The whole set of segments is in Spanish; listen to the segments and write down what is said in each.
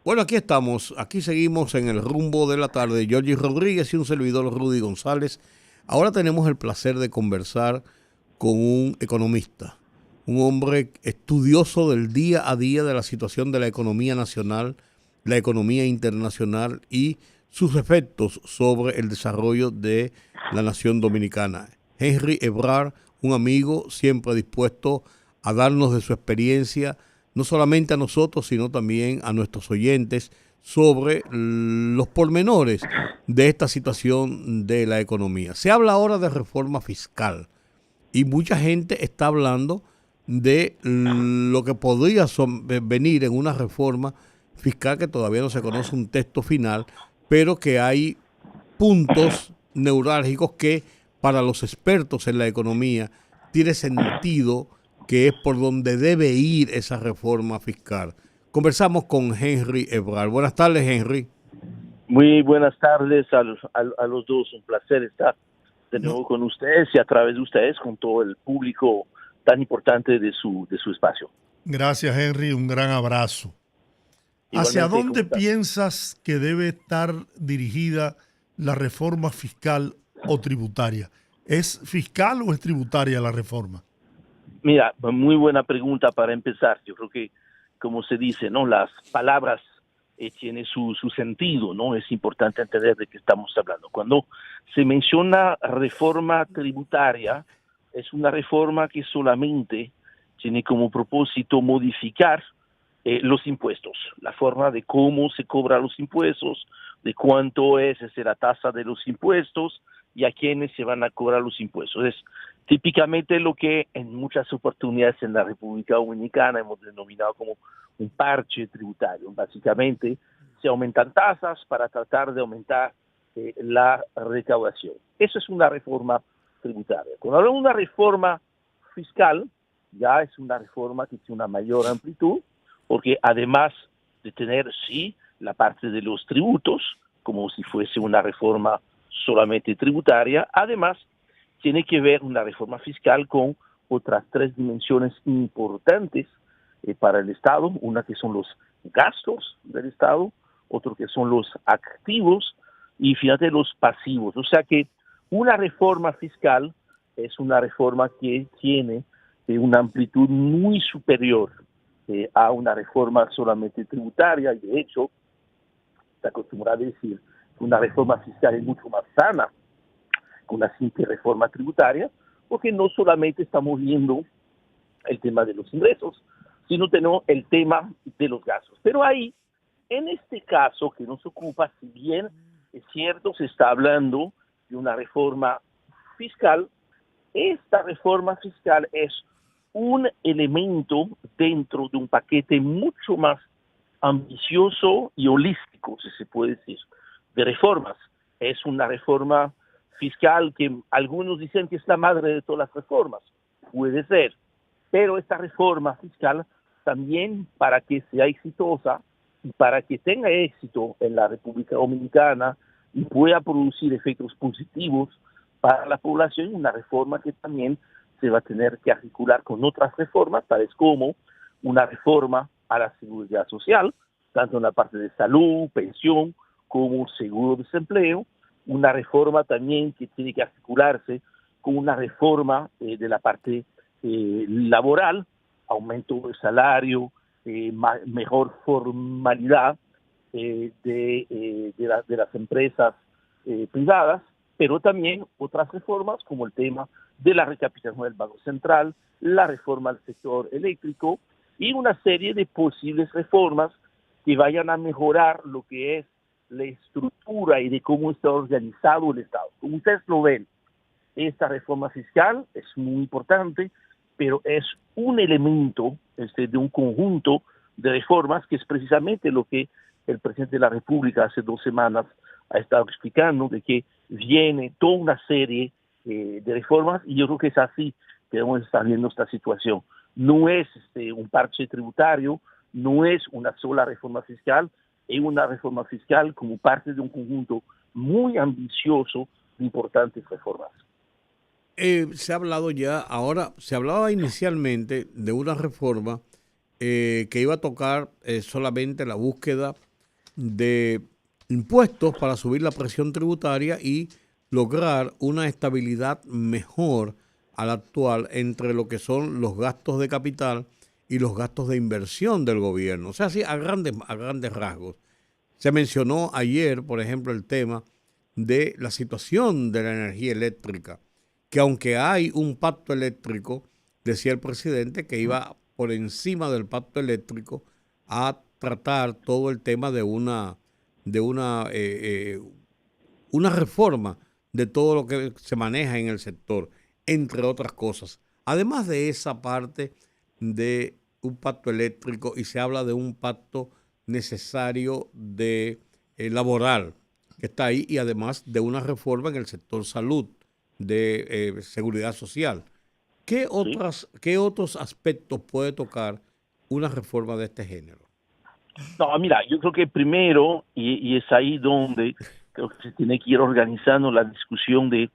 Bueno, aquí estamos, aquí seguimos en el rumbo de la tarde. Georgie Rodríguez y un servidor Rudy González. Ahora tenemos el placer de conversar con un economista, un hombre estudioso del día a día de la situación de la economía nacional, la economía internacional y sus efectos sobre el desarrollo de la nación dominicana. Henry Ebrard, un amigo siempre dispuesto a darnos de su experiencia, no solamente a nosotros, sino también a nuestros oyentes, sobre los pormenores de esta situación de la economía. Se habla ahora de reforma fiscal y mucha gente está hablando de lo que podría venir en una reforma fiscal que todavía no se conoce un texto final, pero que hay puntos neurálgicos que para los expertos en la economía tiene sentido que es por donde debe ir esa reforma fiscal. Conversamos con Henry Ebrard. Buenas tardes, Henry. Muy buenas tardes a los dos. Un placer estar de No, nuevo con ustedes y a través de ustedes con todo el público tan importante de su espacio. Gracias, Henry. Un gran abrazo. ¿Hacia Igualmente, ¿cómo dónde estás? piensas que debe estar dirigida la reforma fiscal o tributaria? ¿Es fiscal o es tributaria la reforma? Mira, muy buena pregunta para empezar. Yo creo que, como se dice, ¿no? Las palabras tienen su sentido, ¿no? Es importante entender de qué estamos hablando. Cuando se menciona reforma tributaria, es una reforma que solamente tiene como propósito modificar los impuestos, la forma de cómo se cobran los impuestos, de cuánto es la tasa de los impuestos y a quiénes se van a cobrar los impuestos. Es típicamente lo que en muchas oportunidades en la República Dominicana hemos denominado como un parche tributario. Básicamente se aumentan tasas para tratar de aumentar la recaudación. Eso es una reforma tributaria. Cuando hablamos de una reforma fiscal, ya es una reforma que tiene una mayor amplitud, porque además de tener, sí, la parte de los tributos, como si fuese una reforma solamente tributaria, además tiene que ver una reforma fiscal con otras tres dimensiones importantes para el Estado, una que son los gastos del Estado, otro que son los activos y fíjate los pasivos. O sea que una reforma fiscal es una reforma que tiene una amplitud muy superior a una reforma solamente tributaria y de hecho se acostumbra a decir que una reforma fiscal es mucho más sana que una simple reforma tributaria porque no solamente estamos viendo el tema de los ingresos, sino tenemos el tema de los gastos. Pero ahí, en este caso que nos ocupa, si bien es cierto, se está hablando de una reforma fiscal, esta reforma fiscal es un elemento dentro de un paquete mucho más ambicioso y holístico, si se puede decir, de reformas. Es una reforma fiscal que algunos dicen que es la madre de todas las reformas. Puede ser, pero esta reforma fiscal también para que sea exitosa y para que tenga éxito en la República Dominicana y pueda producir efectos positivos para la población, una reforma que también se va a tener que articular con otras reformas, tales como una reforma a la seguridad social, tanto en la parte de salud, pensión, como seguro de desempleo, una reforma también que tiene que articularse con una reforma de la parte laboral, aumento del salario, mejor formalidad de las empresas privadas, pero también otras reformas como el tema de la recapitalización del Banco Central, la reforma del sector eléctrico y una serie de posibles reformas que vayan a mejorar lo que es la estructura y de cómo está organizado el Estado. Como ustedes lo ven, esta reforma fiscal es muy importante, pero es un elemento de un conjunto de reformas que es precisamente lo que el presidente de la República hace 2 semanas ha estado explicando, de que viene toda una serie de reformas y yo creo que es así que debemos estar viendo esta situación. No es un parche tributario, no es una sola reforma fiscal, es una reforma fiscal como parte de un conjunto muy ambicioso de importantes reformas. Se ha hablado ya, ahora se hablaba inicialmente de una reforma que iba a tocar solamente la búsqueda de impuestos para subir la presión tributaria y lograr una estabilidad mejor a la actual entre lo que son los gastos de capital y los gastos de inversión del gobierno. O sea, sí, a grandes rasgos. Se mencionó ayer, por ejemplo, el tema de la situación de la energía eléctrica, que aunque hay un pacto eléctrico, decía el presidente que iba por encima del pacto eléctrico a tratar todo el tema de una reforma de todo lo que se maneja en el sector, entre otras cosas. Además de esa parte de un pacto eléctrico, y se habla de un pacto necesario de laboral que está ahí, y además de una reforma en el sector salud, de seguridad social. ¿sí? ¿Qué otros aspectos puede tocar una reforma de este género? No, mira, yo creo que primero, y es ahí donde creo que se tiene que ir organizando la discusión de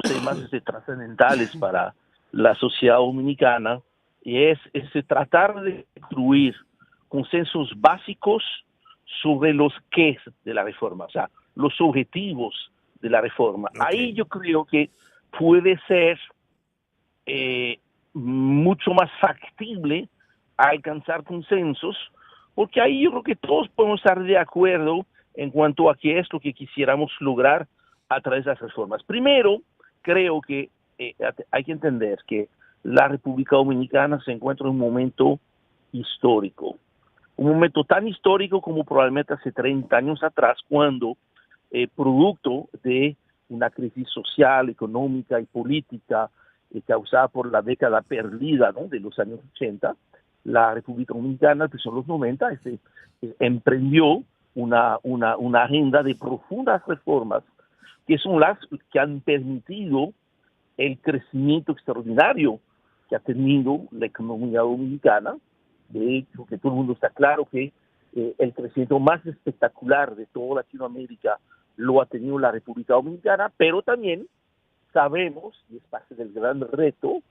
temas trascendentales para la sociedad dominicana, y es tratar de construir consensos básicos sobre los qué de la reforma, o sea, los objetivos de la reforma. Ahí Okay. yo creo que puede ser mucho más factible alcanzar consensos, porque ahí yo creo que todos podemos estar de acuerdo en cuanto a qué es lo que quisiéramos lograr a través de las reformas. Primero, creo que hay que entender que la República Dominicana se encuentra en un momento histórico, un momento tan histórico como probablemente hace 30 años atrás, cuando producto de una crisis social, económica y política causada por la década perdida, ¿no?, de los años 80, la República Dominicana, que son los 90, emprendió una agenda de profundas reformas que son las que han permitido el crecimiento extraordinario que ha tenido la economía dominicana. De hecho, que todo el mundo está claro que el crecimiento más espectacular de toda Latinoamérica lo ha tenido la República Dominicana, pero también sabemos, y es parte del gran reto,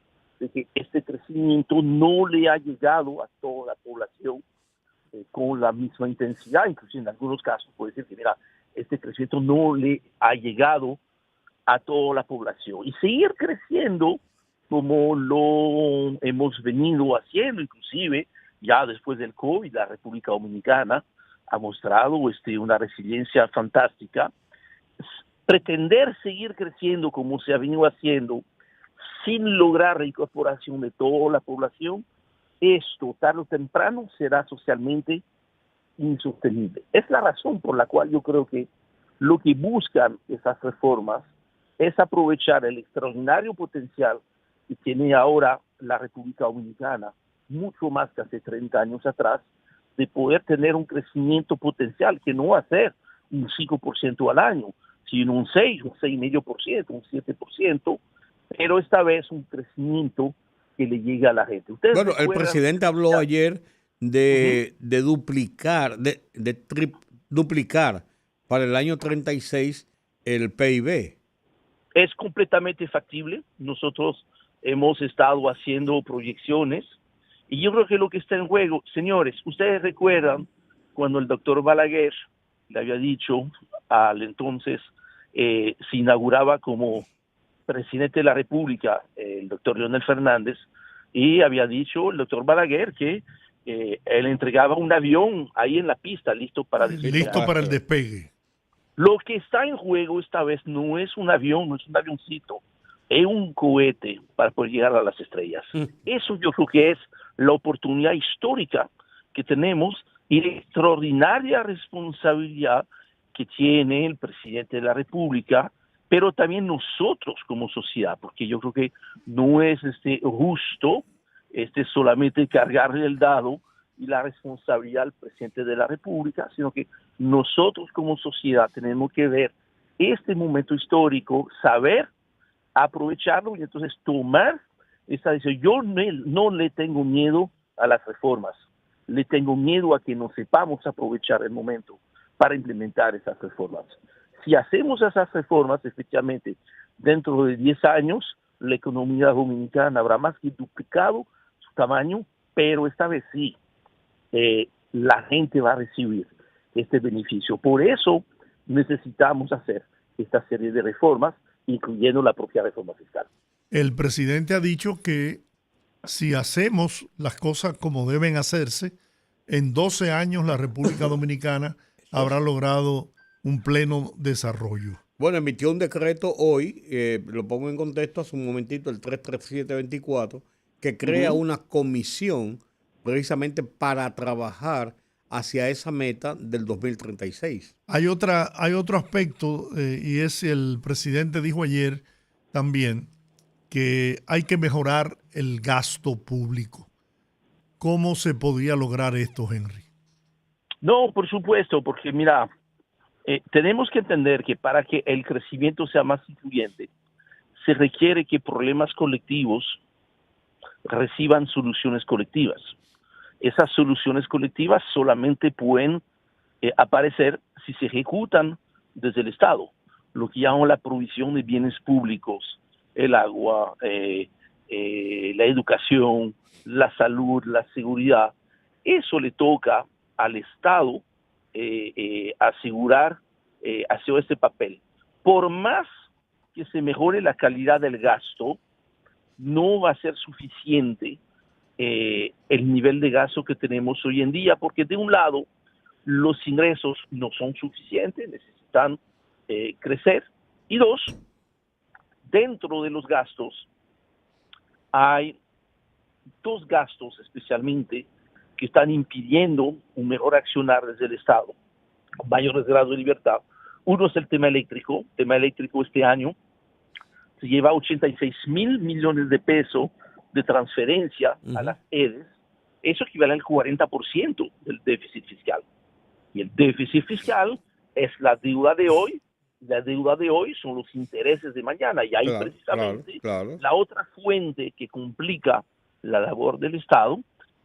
de que este crecimiento no le ha llegado a toda la población con la misma intensidad. Incluso en algunos casos puede decir que, mira, este crecimiento no le ha llegado a toda la población. Y seguir creciendo como lo hemos venido haciendo, inclusive ya después del COVID, la República Dominicana ha mostrado una resiliencia fantástica. Pretender seguir creciendo como se ha venido haciendo sin lograr la incorporación de toda la población, esto tarde o temprano será socialmente insostenible. Es la razón por la cual yo creo que lo que buscan esas reformas es aprovechar el extraordinario potencial que tiene ahora la República Dominicana, mucho más que hace 30 años atrás, de poder tener un crecimiento potencial que no va a ser un 5% al año, sino un 6, un 6,5%, un 7%, pero esta vez un crecimiento que le llega a la gente. Ustedes Bueno, el recuerdan, presidente habló ya, ayer de duplicar, duplicar para el año 36 el PIB. es completamente factible. Nosotros hemos estado haciendo proyecciones y yo creo que lo que está en juego, señores, ustedes recuerdan cuando el doctor Balaguer le había dicho al entonces se inauguraba como presidente de la República el doctor Leonel Fernández, y había dicho el doctor Balaguer que él entregaba un avión ahí en la pista listo para Listo despegar. para el despegue. Lo que está en juego esta vez no es un avión, no es un avioncito, es un cohete para poder llegar a las estrellas. Eso yo creo que es la oportunidad histórica que tenemos y la extraordinaria responsabilidad que tiene el presidente de la República, pero también nosotros como sociedad, porque yo creo que no es justo solamente cargarle el dado y la responsabilidad al presidente de la República, sino que nosotros como sociedad tenemos que ver este momento histórico, saber aprovecharlo y entonces tomar esa decisión. Yo no le tengo miedo a las reformas, le tengo miedo a que no sepamos aprovechar el momento para implementar esas reformas. Si hacemos esas reformas, efectivamente, dentro de 10 años, la economía dominicana habrá más que duplicado su tamaño, pero esta vez sí, la gente va a recibir este beneficio. Por eso necesitamos hacer esta serie de reformas, incluyendo la propia reforma fiscal. El presidente ha dicho que si hacemos las cosas como deben hacerse, en 12 años la República Dominicana habrá logrado un pleno desarrollo. Bueno, emitió un decreto hoy, lo pongo en contexto hace un momentito, el 33724, que crea una comisión precisamente para trabajar hacia esa meta del 2036. Hay otro aspecto, y es el presidente dijo ayer también que hay que mejorar el gasto público. ¿Cómo se podría lograr esto, Henry? No, por supuesto, porque mira, tenemos que entender que para que el crecimiento sea más incluyente, se requiere que problemas colectivos reciban soluciones colectivas. Esas soluciones colectivas solamente pueden aparecer si se ejecutan desde el Estado, lo que llaman la provisión de bienes públicos, el agua, la educación, la salud, la seguridad. Eso le toca al Estado asegurar, hacer este papel. Por más que se mejore la calidad del gasto, no va a ser suficiente el nivel de gasto que tenemos hoy en día, porque de un lado los ingresos no son suficientes, necesitan crecer, y dos, dentro de los gastos hay dos gastos especialmente que están impidiendo un mejor accionar desde el Estado, con mayores grados de libertad. Uno es el tema eléctrico. El tema eléctrico este año se lleva 86 mil millones de pesos de transferencia a las EDES. Eso equivale al 40% del déficit fiscal. Y el déficit fiscal es la deuda de hoy. La deuda de hoy son los intereses de mañana. Y ahí precisamente la otra fuente que complica la labor del Estado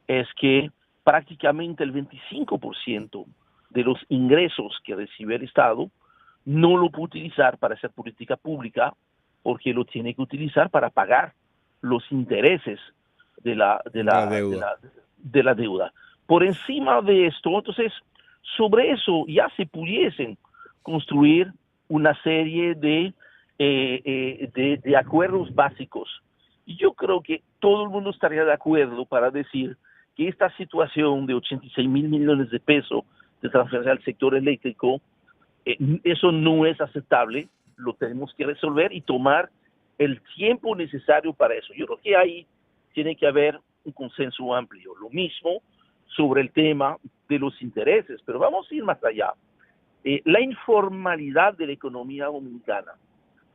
es que prácticamente el 25% de los ingresos que recibe el Estado no lo puede utilizar para hacer política pública, porque lo tiene que utilizar para pagar los intereses de la deuda. Por encima de esto, entonces, sobre eso ya se pudiesen construir una serie de acuerdos básicos. Y yo creo que todo el mundo estaría de acuerdo para decir que esta situación de 86 mil millones de pesos de transferencia al sector eléctrico, eso no es aceptable, lo tenemos que resolver y tomar el tiempo necesario para eso. Yo creo que ahí tiene que haber un consenso amplio. Lo mismo sobre el tema de los intereses, pero vamos a ir más allá. La informalidad de la economía dominicana,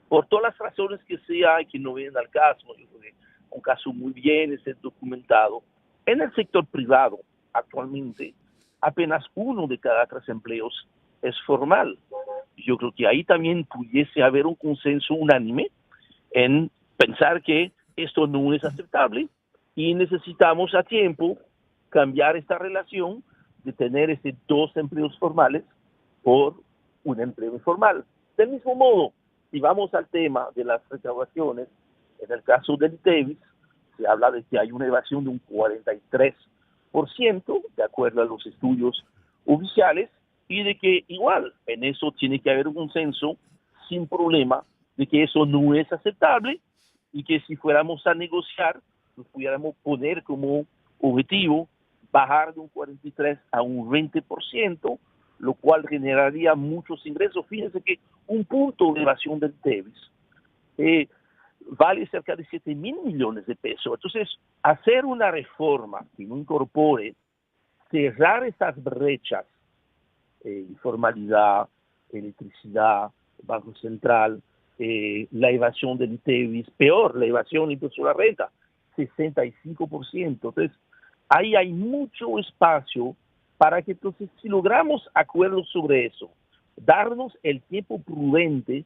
por todas las razones que sea y que no vienen al caso, yo creo que un caso muy bien es documentado. En el sector privado, actualmente, apenas 1 de cada 3 empleos es formal. Yo creo que ahí también pudiese haber un consenso unánime en pensar que esto no es aceptable y necesitamos a tiempo cambiar esta relación de tener 2 empleos formales por un empleo informal. Del mismo modo, si vamos al tema de las recaudaciones, en el caso del ITEVIS, se habla de que hay una evasión de un 43%, de acuerdo a los estudios oficiales, y de que igual en eso tiene que haber un consenso sin problema de que eso no es aceptable y que si fuéramos a negociar, nos pudiéramos poner como objetivo bajar de un 43% a un 20%, lo cual generaría muchos ingresos. Fíjense que un punto de evasión del TEVIS vale cerca de 7 mil millones de pesos. Entonces, hacer una reforma que no incorpore, cerrar esas brechas, informalidad, electricidad, Banco Central, la evasión del ITEVIS, peor, la evasión impuesto a la renta, 65%. Entonces, ahí hay mucho espacio para que entonces, si logramos acuerdos sobre eso, darnos el tiempo prudente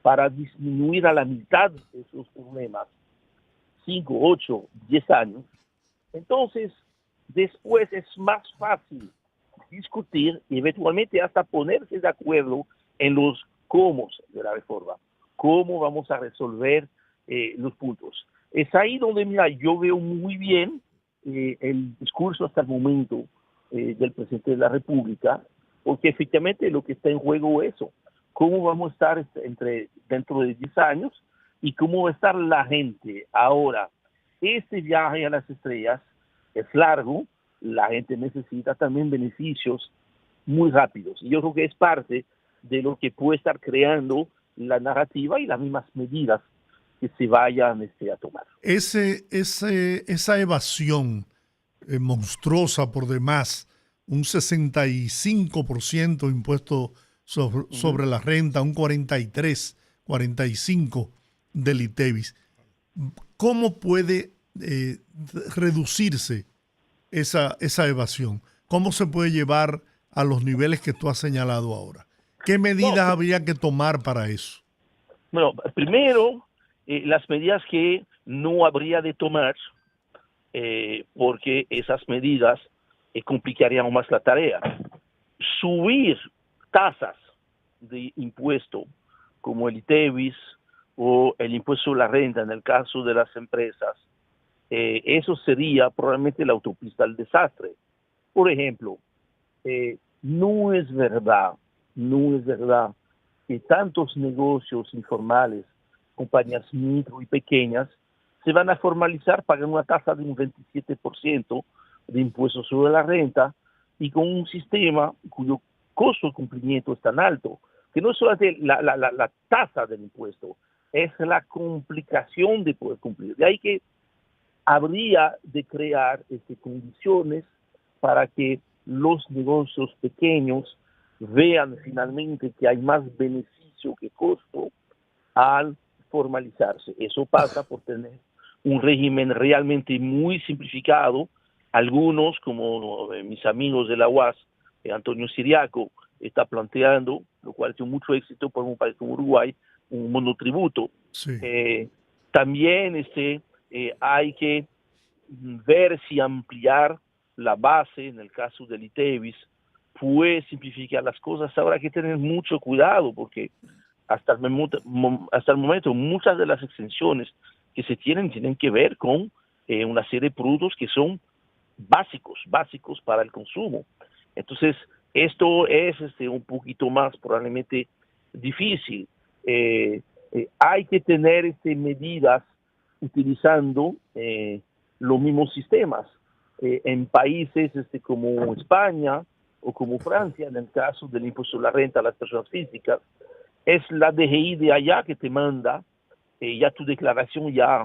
para disminuir a la mitad de esos problemas, 5, 8, 10 años, entonces después es más fácil discutir y eventualmente hasta ponerse de acuerdo en los cómo de la reforma, cómo vamos a resolver los puntos. Es ahí donde, mira, yo veo muy bien el discurso hasta el momento del presidente de la República, porque efectivamente lo que está en juego es eso. ¿Cómo vamos a estar dentro de 10 años y cómo va a estar la gente ahora? Este viaje a las estrellas es largo, la gente necesita también beneficios muy rápidos. Y yo creo que es parte de lo que puede estar creando la narrativa y las mismas medidas que se vayan a tomar. Esa evasión monstruosa por demás, un 65% impuesto sobre la renta, un 45% del ITEVIS. ¿Cómo puede reducirse esa evasión? ¿Cómo se puede llevar a los niveles que tú has señalado ahora? ¿Qué medidas habría que tomar para eso? Bueno, primero, las medidas que no habría de tomar, porque esas medidas complicarían más la tarea. Subir tasas de impuesto como el ITEVIS o el impuesto a la renta en el caso de las empresas, eso sería probablemente la autopista al desastre. Por ejemplo, no es verdad que tantos negocios informales, compañías micro y pequeñas, se van a formalizar pagando una tasa de un 27% de impuestos sobre la renta y con un sistema cuyo costo de cumplimiento es tan alto, que no es solamente la tasa del impuesto, es la complicación de poder cumplir. De ahí que habría de crear condiciones para que los negocios pequeños vean finalmente que hay más beneficio que costo al formalizarse. Eso pasa por tener un régimen realmente muy simplificado. Algunos, como mis amigos de la UAS, Antonio Siriaco, está planteando, lo cual tiene mucho éxito por un país como Uruguay, un monotributo. Sí. También hay que ver si ampliar la base, en el caso del ITEVIS, puede simplificar las cosas. Ahora hay que tener mucho cuidado porque hasta el momento muchas de las exenciones que se tienen que ver con una serie de productos que son básicos para el consumo. Entonces, esto es un poquito más probablemente difícil. Hay que tener medidas utilizando los mismos sistemas. En países como España o como Francia, en el caso del impuesto a la renta a las personas físicas, es la DGI de allá que te manda ya tu declaración ya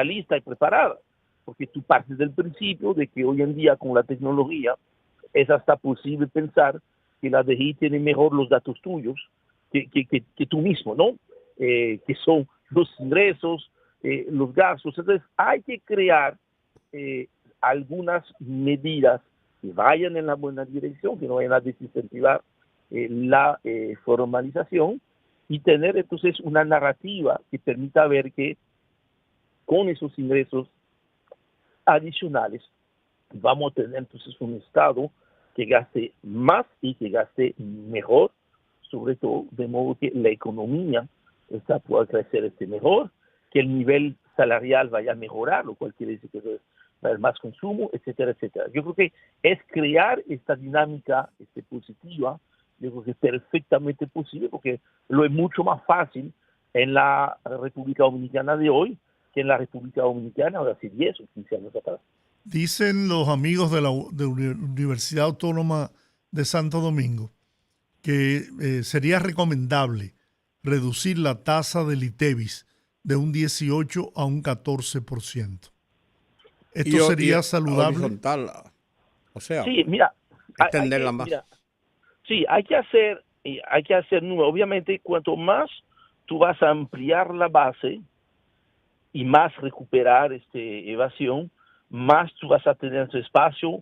lista y preparada, porque tú partes del principio de que hoy en día con la tecnología es hasta posible pensar que la DGI tiene mejor los datos tuyos que tú mismo, ¿no? Que son los ingresos, los gastos. Entonces hay que crear algunas medidas que vayan en la buena dirección, que no vayan a desincentivar la formalización y tener entonces una narrativa que permita ver que con esos ingresos adicionales vamos a tener entonces un Estado que gaste más y que gaste mejor, sobre todo de modo que la economía pueda crecer mejor, que el nivel salarial vaya a mejorar, lo cual quiere decir que va a haber más consumo, etcétera, etcétera. Yo creo que es crear esta dinámica positiva. Yo creo que es perfectamente posible porque lo es mucho más fácil en la República Dominicana de hoy que en la República Dominicana de hace 10 o 15 años atrás. Dicen los amigos de la Universidad Autónoma de Santo Domingo que sería recomendable reducir la tasa del ITEVIS de un 18 a un 14%. ¿Esto sería saludable? Horizontal, o sea, sí, mira, extenderla más. Mira, sí, hay que hacer número. Obviamente, cuanto más tú vas a ampliar la base y más recuperar evasión, más tú vas a tener tu espacio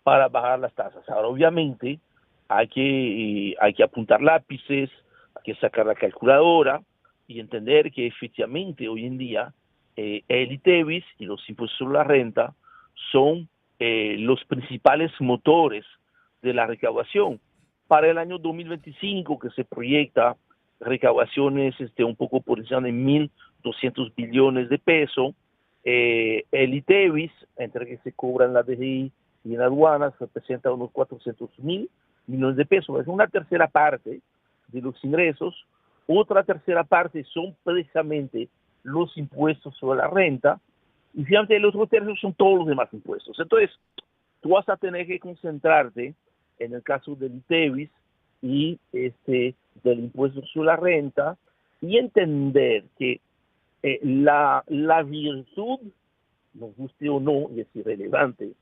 para bajar las tasas. Ahora, obviamente, hay que apuntar lápices, hay que sacar la calculadora y entender que efectivamente hoy en día el ITEVIS y los impuestos sobre la renta son los principales motores de la recaudación. Para el año 2025, que se proyecta recaudaciones un poco por encima de 1.200 billones de pesos, el ITEVIS, entre que se cobran la DGI y en aduanas representa unos 400.000 millones de pesos. Es una tercera parte de los ingresos. Otra tercera parte son precisamente los impuestos sobre la renta, y fíjate, los otros tercios son todos los demás impuestos. Entonces, tú vas a tener que concentrarte en el caso del ITEVIS y del impuesto sobre la renta, y entender que la virtud, nos guste o no, y es irrelevante,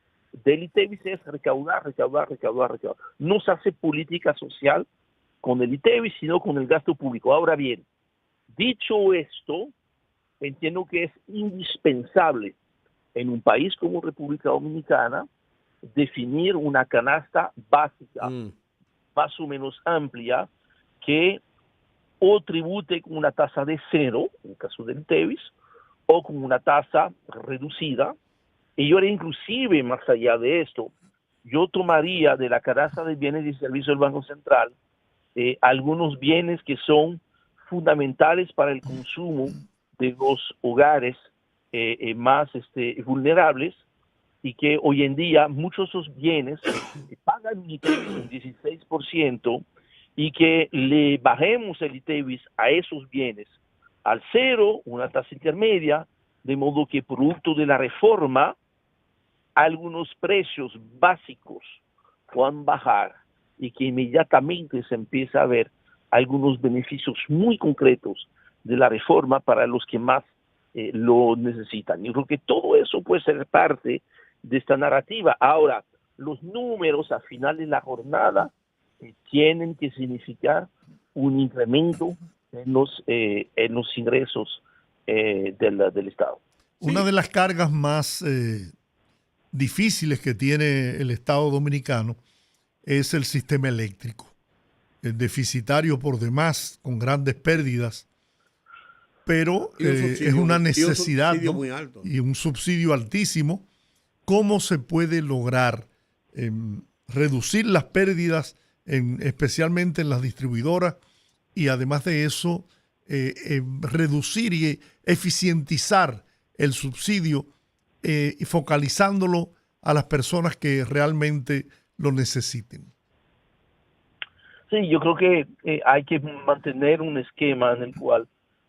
del ITEVIS es recaudar, recaudar, recaudar, recaudar. No se hace política social con el ITEVIS, sino con el gasto público. Ahora bien, dicho esto, entiendo que es indispensable en un país como República Dominicana definir una canasta básica, más o menos amplia, que o tribute con una tasa de cero, en el caso del ITEVIS, o con una tasa reducida. Y yo inclusive, más allá de esto, yo tomaría de la canasta de bienes y servicios del Banco Central algunos bienes que son fundamentales para el consumo de los hogares más vulnerables, y que hoy en día muchos de esos bienes pagan un ITEVIS un 16%, y que le bajemos el ITEVIS a esos bienes al cero, una tasa intermedia, de modo que producto de la reforma algunos precios básicos puedan bajar y que inmediatamente se empieza a ver algunos beneficios muy concretos de la reforma para los que más lo necesitan. Yo creo que todo eso puede ser parte de esta narrativa. Ahora, los números al final de la jornada tienen que significar un incremento en los ingresos del Estado. Una de las cargas más difíciles que tiene el Estado dominicano es el sistema eléctrico, el deficitario por demás, con grandes pérdidas, pero es una necesidad, y un subsidio, ¿no? muy alto. Y un subsidio altísimo. ¿Cómo se puede lograr reducir las pérdidas, especialmente en las distribuidoras, y además de eso, reducir y eficientizar el subsidio y focalizándolo a las personas que realmente lo necesiten? Sí, yo creo que hay que mantener un esquema en el cual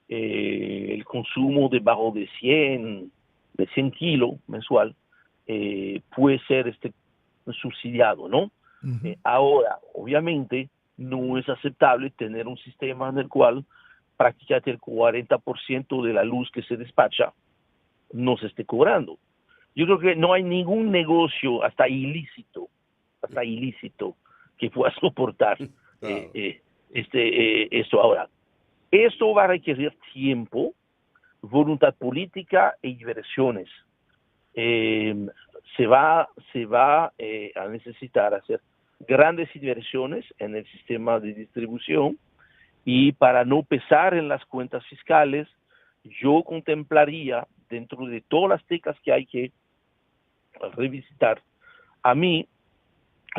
el consumo debajo de 100 kilos mensual puede ser subsidiado, ¿no? Uh-huh. Ahora, obviamente, no es aceptable tener un sistema en el cual prácticamente el 40% de la luz que se despacha no se esté cobrando. Yo creo que no hay ningún negocio, hasta ilícito, que pueda soportar Claro. esto. Ahora, esto va a requerir tiempo, voluntad política e inversiones. Se va a necesitar hacer grandes inversiones en el sistema de distribución, y para no pesar en las cuentas fiscales, yo contemplaría, dentro de todas las teclas que hay que revisitar, a mí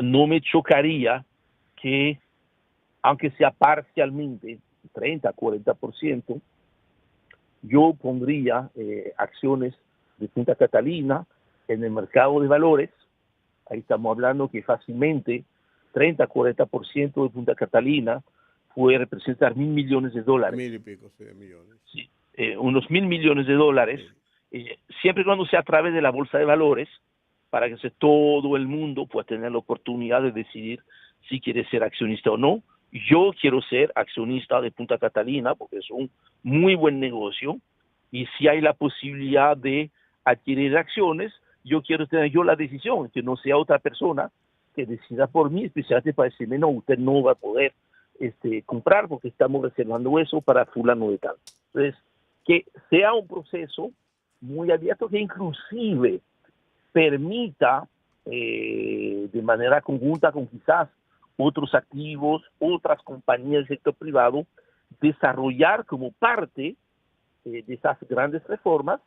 no me chocaría que, aunque sea parcialmente, 30-40%, yo pondría acciones de Punta Catalina en el mercado de valores. Ahí estamos hablando que fácilmente 30-40% de Punta Catalina puede representar $1.000 millones. 1.000 y pico, sí, de millones. Sí, unos $1.000 millones, siempre y cuando sea a través de la bolsa de valores, para que todo el mundo pueda tener la oportunidad de decidir si quiere ser accionista o no. Yo quiero ser accionista de Punta Catalina porque es un muy buen negocio, y si hay la posibilidad de adquirir acciones, yo quiero tener yo la decisión, que no sea otra persona que decida por mí, especialmente para decirme, no, usted no va a poder comprar porque estamos reservando eso para fulano de tal. Entonces, que sea un proceso muy abierto, que inclusive permita de manera conjunta con quizás otros activos, otras compañías del sector privado, desarrollar como parte de esas grandes reformas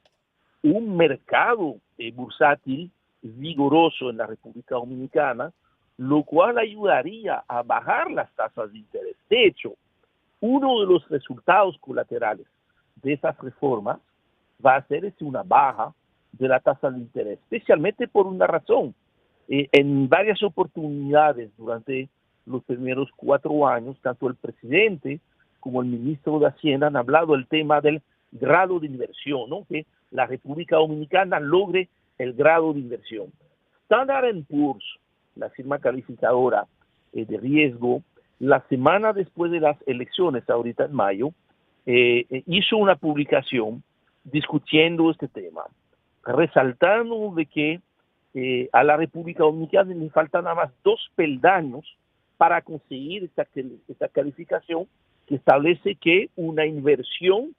un mercado bursátil vigoroso en la República Dominicana, lo cual ayudaría a bajar las tasas de interés. De hecho, uno de los resultados colaterales de esas reformas va a ser una baja de la tasa de interés, especialmente por una razón. En varias oportunidades durante los primeros 4 años, tanto el presidente como el ministro de Hacienda han hablado del tema del grado de inversión, ¿no? Que la República Dominicana logre el grado de inversión. Standard Poor's, la firma calificadora de riesgo, la semana después de las elecciones, ahorita en mayo, hizo una publicación discutiendo este tema, resaltando de que a la República Dominicana le faltan nada más 2 peldaños para conseguir esta calificación que establece que una inversión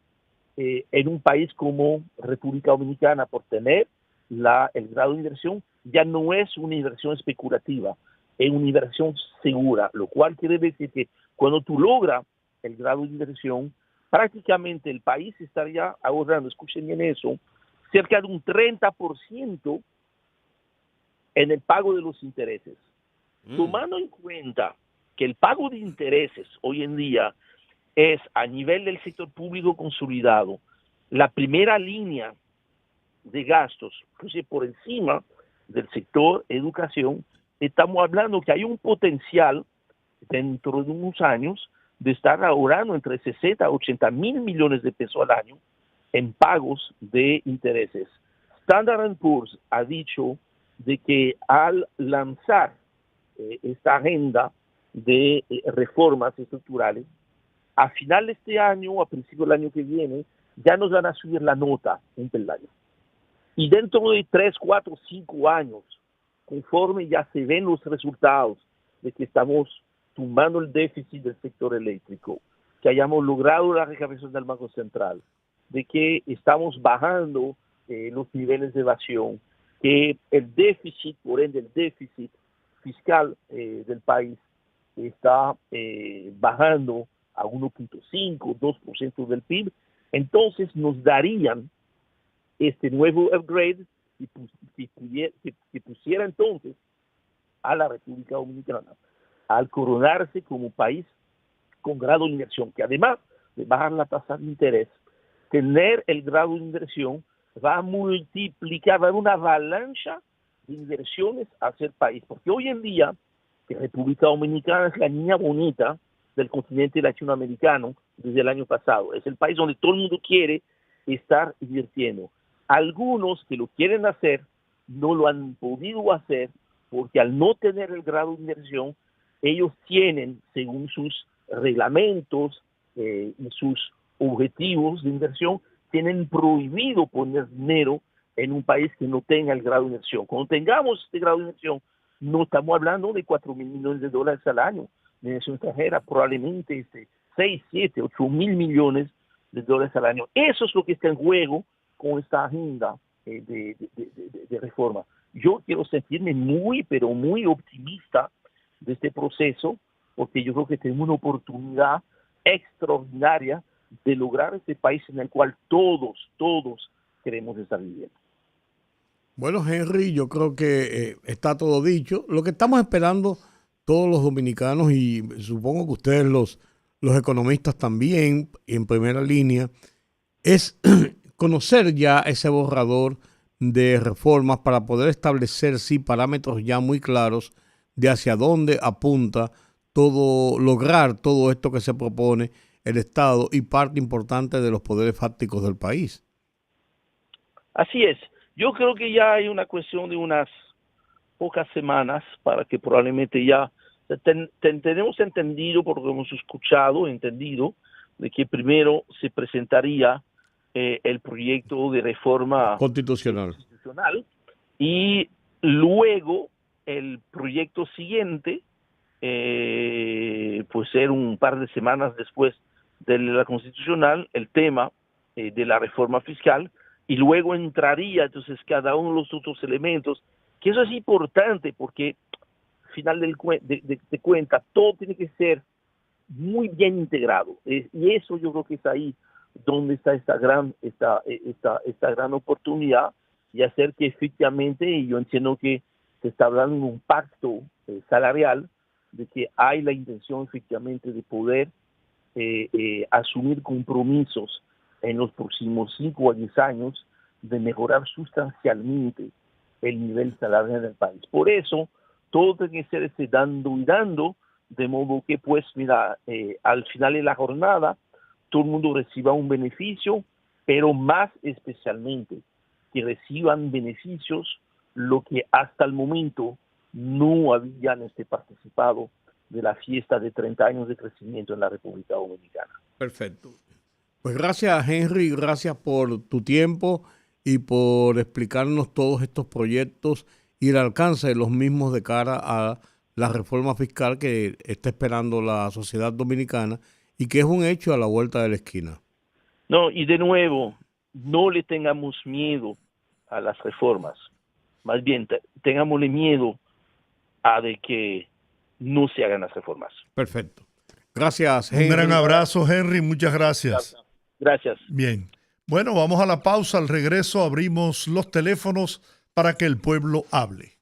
en un país como República Dominicana, por tener el grado de inversión, ya no es una inversión especulativa, es una inversión segura, lo cual quiere decir que cuando tú logras el grado de inversión, prácticamente el país estaría ahorrando, escuchen bien eso, cerca de un 30% en el pago de los intereses. Tomando en cuenta que el pago de intereses hoy en día es a nivel del sector público consolidado, la primera línea de gastos, inclusive por encima del sector educación, estamos hablando que hay un potencial dentro de unos años de estar ahorrando entre 60 a 80 mil millones de pesos al año en pagos de intereses. Standard Poor's ha dicho de que al lanzar esta agenda de reformas estructurales, a final de este año o a principio del año que viene, ya nos van a subir la nota un peldaño. Y dentro de 3, 4, 5 años, conforme ya se ven los resultados de que estamos tumbando el déficit del sector eléctrico, que hayamos logrado la recaudación del Banco Central, de que estamos bajando los niveles de evasión, que el déficit, por ende el déficit fiscal del país está bajando a 1.5, 2% del PIB, entonces nos darían este nuevo upgrade que pusiera entonces a la República Dominicana al coronarse como país con grado de inversión, que además de bajar la tasa de interés, tener el grado de inversión va a multiplicar, va a haber una avalancha de inversiones hacia el país, porque hoy en día que República Dominicana es la niña bonita del continente latinoamericano desde el año pasado, es el país donde todo el mundo quiere estar invirtiendo. Algunos que lo quieren hacer no lo han podido hacer porque al no tener el grado de inversión, ellos tienen, según sus reglamentos y sus objetivos de inversión, tienen prohibido poner dinero en un país que no tenga el grado de inversión. Cuando tengamos este grado de inversión, no estamos hablando de 4 mil millones de dólares al año de inversión extranjera, probablemente 6, 7, 8 mil millones de dólares al año. Eso es lo que está en juego con esta agenda de reforma. Yo quiero sentirme muy, pero muy optimista de este proceso, porque yo creo que tenemos una oportunidad extraordinaria de lograr este país en el cual todos queremos estar viviendo. Bueno, Henry, yo creo que está todo dicho. Lo que estamos esperando todos los dominicanos y supongo que ustedes los economistas también en primera línea es conocer ya ese borrador de reformas para poder establecer sí parámetros ya muy claros de hacia dónde apunta lograr todo esto que se propone el Estado y parte importante de los poderes fácticos del país. Así es. Yo creo que ya hay una cuestión de unas pocas semanas para que probablemente ya tenemos entendido, porque hemos entendido, de que primero se presentaría el proyecto de reforma constitucional y luego el proyecto siguiente, pues ser un par de semanas después de la constitucional, el tema de la reforma fiscal, y luego entraría entonces cada uno de los otros elementos, que eso es importante porque al final de cuenta todo tiene que ser muy bien integrado, y eso yo creo que es ahí donde está esta gran oportunidad y hacer que efectivamente, y yo entiendo que se está hablando de un pacto salarial, de que hay la intención efectivamente de poder asumir compromisos en los próximos 5 a 10 años de mejorar sustancialmente el nivel salarial del país. Por eso, todo tiene que ser ese dando y dando, de modo que, pues, mira, al final de la jornada, todo el mundo reciba un beneficio, pero más especialmente que reciban beneficios lo que hasta el momento no habían participado de la fiesta de 30 años de crecimiento en la República Dominicana. Perfecto. Pues gracias, Henry, gracias por tu tiempo y por explicarnos todos estos proyectos y el alcance de los mismos de cara a la reforma fiscal que está esperando la sociedad dominicana y que es un hecho a la vuelta de la esquina. No, y de nuevo, no le tengamos miedo a las reformas. Más bien, tengámosle miedo a de que no se hagan las reformas. Perfecto. Gracias, Henry. Un gran abrazo, Henry. Muchas gracias. Gracias. Bien. Bueno, vamos a la pausa. Al regreso abrimos los teléfonos para que el pueblo hable.